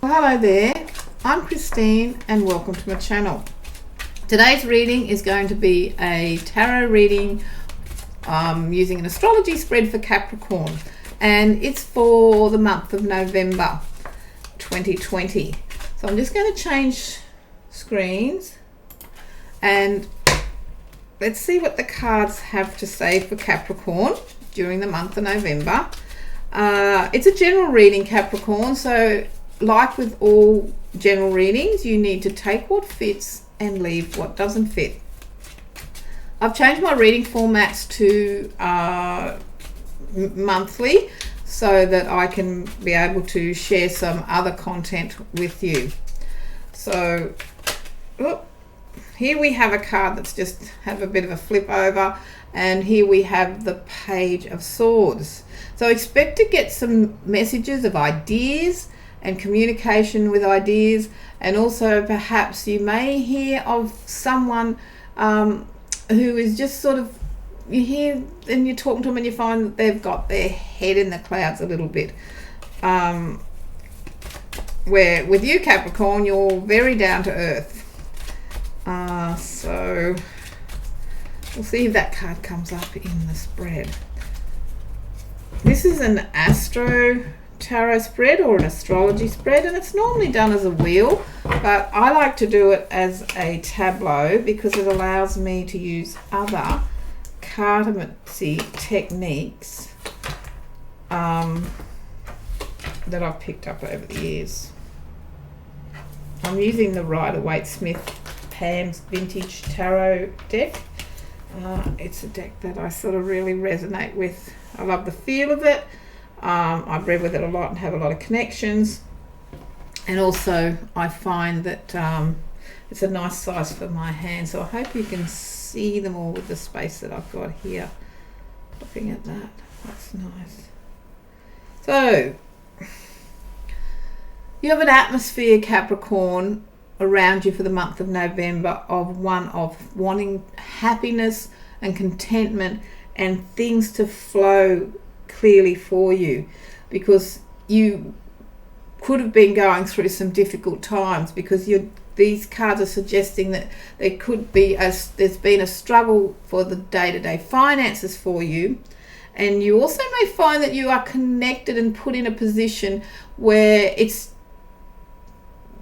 Well, hello there, I'm Christine and welcome to my channel. Today's reading is going to be a tarot reading using an astrology spread for Capricorn, and it's for the month of November 2020. So I'm just going to change screens and let's see what the cards have to say for Capricorn during the month of November. It's a general reading, Capricorn, so like with all general readings, you need to take what fits and leave what doesn't fit. I've changed my reading formats to monthly so that I can be able to share some other content with you. So here we have a card that's just have a bit of a flip over, and here we have the Page of Swords. So expect to get some messages of ideas and communication with ideas, and also perhaps you may hear of someone who is just sort of, you hear and you talk to them and you find that they've got their head in the clouds a little bit. Where with you, Capricorn, you're very down to earth. So we'll see if that card comes up in the spread. This is an Astro Tarot spread or an astrology spread, and it's normally done as a wheel, but I like to do it as a tableau because it allows me to use other cartomancy techniques that I've picked up over the years. I'm using the Rider-Waite-Smith Pam's Vintage Tarot deck. It's a deck that I sort of really resonate with. I love the feel of it. I've read with it a lot and have a lot of connections, and also I find that it's a nice size for my hand, so I hope you can see them all with the space that I've got here. Looking at that, that's nice. So you have an atmosphere, Capricorn, around you for the month of November of wanting happiness and contentment and things to flow clearly for you, because you could have been going through some difficult times, because these cards are suggesting that there could be there's been a struggle for the day-to-day finances for you, and you also may find that you are connected and put in a position where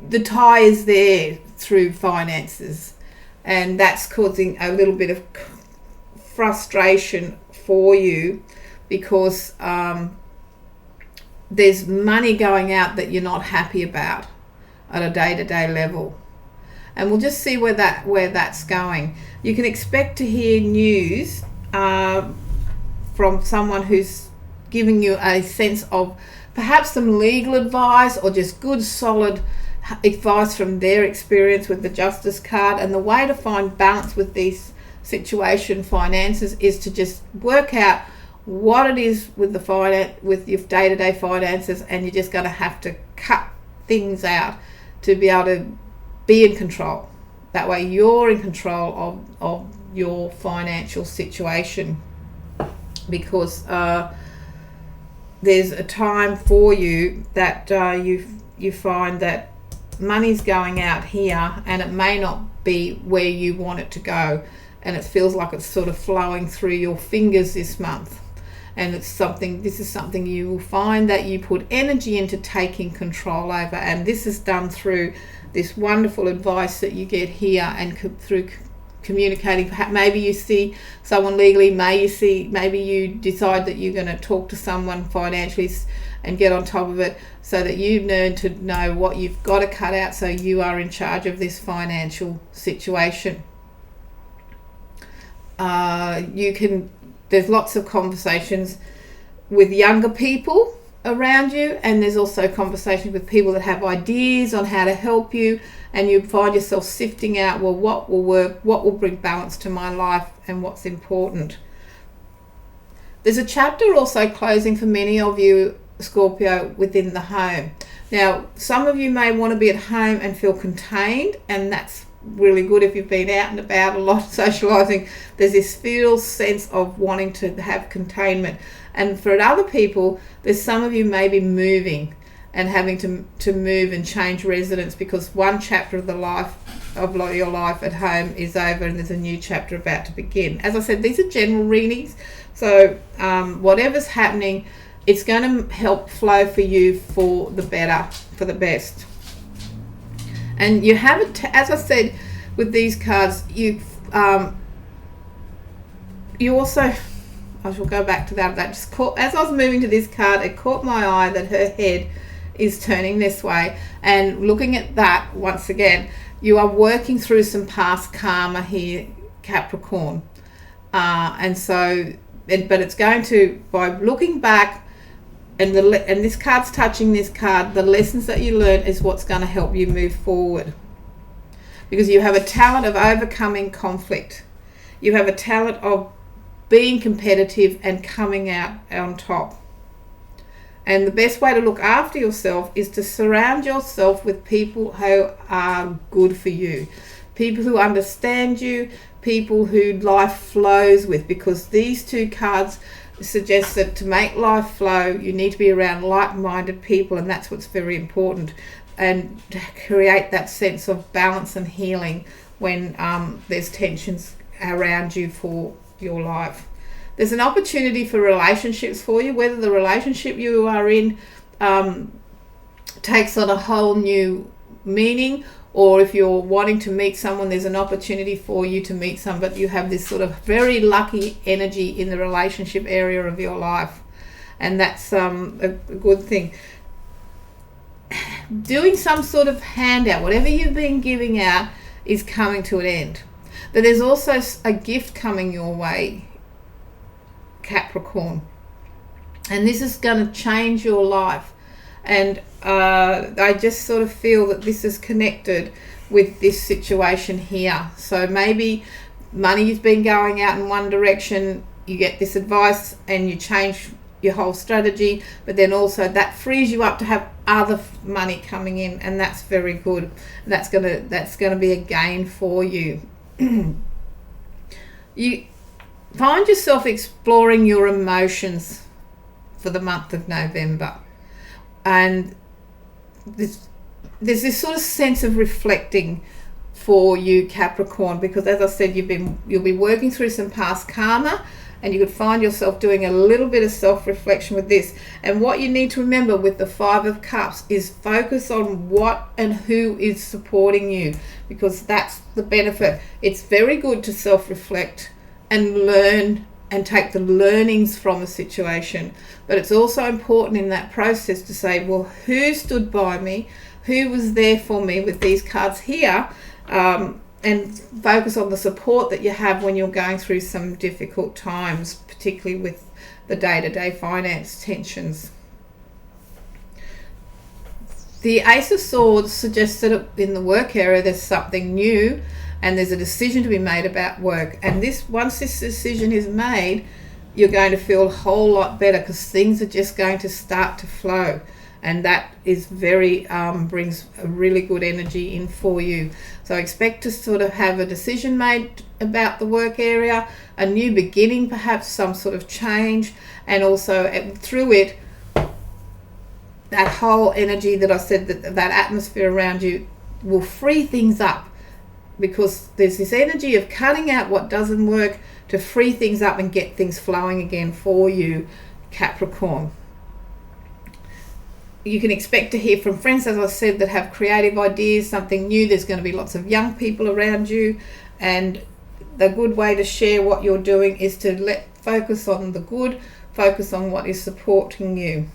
the tie is there through finances, and that's causing a little bit of frustration for you, because there's money going out that you're not happy about at a day-to-day level, and we'll just see where that's going. You can expect to hear news from someone who's giving you a sense of perhaps some legal advice or just good solid advice from their experience with the Justice card. And the way to find balance with these finances is to just work out what it is with with your day-to-day finances, and you're just going to have to cut things out to be able to be in control. That way you're in control of your financial situation, because there's a time for you that you find that money's going out here and it may not be where you want it to go, and it feels like it's sort of flowing through your fingers this month. And this is something you will find that you put energy into taking control over, and this is done through this wonderful advice that you get here, and through communicating. Maybe you see someone legally, maybe you decide that you're going to talk to someone financially and get on top of it, so that you learn to know what you've got to cut out, so you are in charge of this financial situation. There's lots of conversations with younger people around you, and there's also conversations with people that have ideas on how to help you, and you find yourself sifting out, well, what will work, what will bring balance to my life, and what's important. There's a chapter also closing for many of you, Scorpio, within the home. Now, some of you may want to be at home and feel contained, and that's really good if you've been out and about a lot socializing. There's this sense of wanting to have containment, and for other people, there's some of you may be moving, and having to move and change residence because one chapter of your life at home is over and there's a new chapter about to begin. As I said, these are general readings, so whatever's happening, it's going to help flow for you for the better, for the best. And you have it, as I said, with these cards, you also, I shall go back to that just caught, as I was moving to this card, it caught my eye that her head is turning this way, and looking at that once again, you are working through some past karma here, Capricorn, but it's going to, by looking back, and this card's touching this card, the lessons that you learn is what's going to help you move forward, because you have a talent of overcoming conflict, you have a talent of being competitive and coming out on top. And the best way to look after yourself is to surround yourself with people who are good for you, people who understand you, people who life flows with, because these two cards suggest that to make life flow, you need to be around like-minded people, and that's what's very important, and to create that sense of balance and healing when there's tensions around you for your life. There's an opportunity for relationships for you, whether the relationship you are in takes on a whole new meaning, or if you're wanting to meet someone, there's an opportunity for you to meet someone, but you have this sort of very lucky energy in the relationship area of your life, and that's a good thing. Doing some sort of handout, whatever you've been giving out, is coming to an end. But there's also a gift coming your way, Capricorn, and this is going to change your life, and I just sort of feel that this is connected with this situation here. So maybe money's been going out in one direction, you get this advice and you change your whole strategy, but then also that frees you up to have other money coming in, and that's very good. That's gonna be a gain for you. You find yourself exploring your emotions for the month of November, and there's this sort of sense of reflecting for you, Capricorn, because as I said, you'll be working through some past karma, and you could find yourself doing a little bit of self-reflection with this. And what you need to remember with the Five of Cups is focus on what and who is supporting you, because that's the benefit. It's very good to self-reflect and learn and take the learnings from a situation, but it's also important in that process to say, well, who stood by me, who was there for me with these cards here, and focus on the support that you have when you're going through some difficult times, particularly with the day-to-day finance tensions. The Ace of Swords suggests that in the work area there's something new and there's a decision to be made about work, and once this decision is made, you're going to feel a whole lot better, because things are just going to start to flow, and that is brings a really good energy in for you. So expect to sort of have a decision made about the work area, a new beginning, perhaps some sort of change, and also through it, that whole energy that I said, that atmosphere around you will free things up, because there's this energy of cutting out what doesn't work to free things up and get things flowing again for you, Capricorn. You can expect to hear from friends, as I said, that have creative ideas, something new. There's going to be lots of young people around you, and the good way to share what you're doing is to focus on the good, focus on what is supporting you.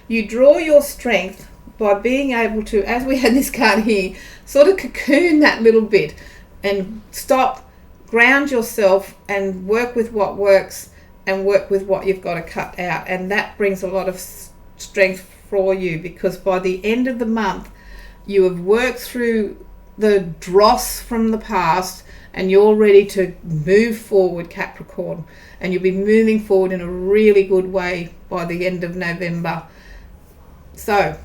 You draw your strength by being able to, as we had this card here, sort of cocoon that little bit and stop, ground yourself and work with what works and work with what you've got to cut out. And that brings a lot of strength for you, because by the end of the month, you have worked through the dross from the past and you're ready to move forward, Capricorn. And you'll be moving forward in a really good way by the end of November. So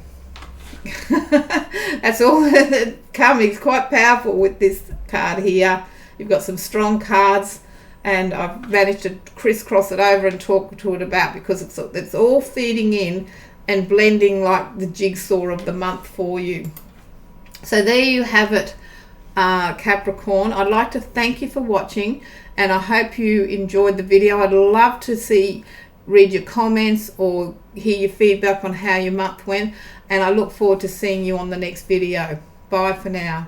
that's all that coming. It's quite powerful with this card here. You've got some strong cards, and I've managed to crisscross it over and talk to it about, because it's all feeding in and blending like the jigsaw of the month for you. So there you have it, Capricorn. I'd like to thank you for watching, and I hope you enjoyed the video. I'd love to read your comments or hear your feedback on how your month went, and I look forward to seeing you on the next video. Bye for now.